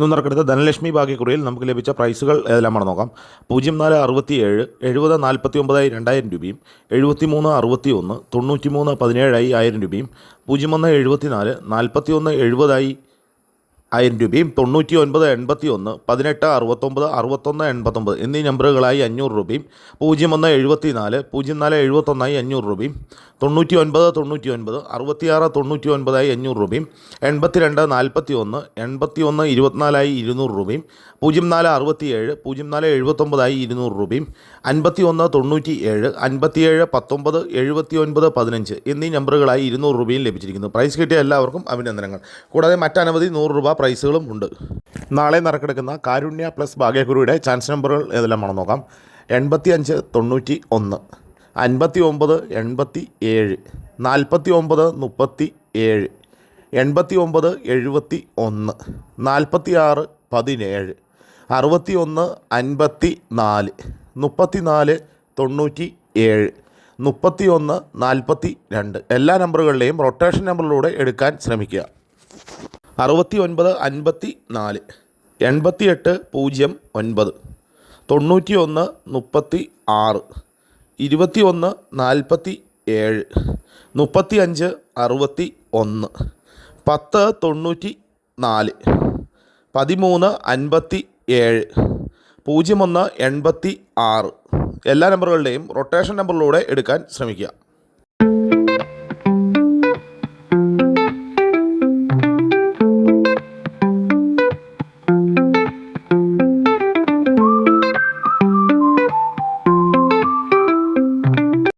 നറുക്കെടുത്ത ധനലക്ഷ്മി ഭാഗ്യക്കുറിയിൽ നമുക്ക് ലഭിച്ച പ്രൈസുകൾ ഏതെല്ലാമാണ് നോക്കാം. 0467 70 49 2000 രൂപയും 73 61 93 17 1000 രൂപയും 01 74 41 70 1000 രൂപയും 99 81 18 69 61 89 എന്നീ നമ്പറുകളായി 500 രൂപയും 01 74 04 71 500 രൂപയും 99 99 66 99 500 രൂപയും 82 41 81 24 200 രൂപയും 04 67 04 79 200 രൂപയും 51 97 57 19 79 15 എന്നീ നമ്പറുകളായി 200 രൂപയും ലഭിച്ചിരിക്കുന്നു. പ്രൈസ് കിട്ടിയ എല്ലാവർക്കും അഭിനന്ദനങ്ങൾ. കൂടാതെ മറ്റനവധി 100 രൂപ പ്രൈസുകളും ഉണ്ട്. നാളെ നറുക്കെടുക്കുന്ന കാരുണ്യ പ്ലസ് ഭാഗ്യക്കുറിയുടെ ചാൻസ് നമ്പറുകൾ ഏതെല്ലാമാണെന്ന് നോക്കാം. 85 91 59 87 49 37 89 71 46 17 61 54 34 97 31 42 എല്ലാ നമ്പറുകളിലെയും റൊട്ടേഷൻ നമ്പറിലൂടെ എടുക്കാൻ ശ്രമിക്കുക. 69 54 88 09 91 36 21 47 35 61 10 94 13 57 01 86 എല്ലാ നമ്പറുകളുടെയും റൊട്ടേഷൻ നമ്പറിലൂടെ എടുക്കാൻ ശ്രമിക്കുക.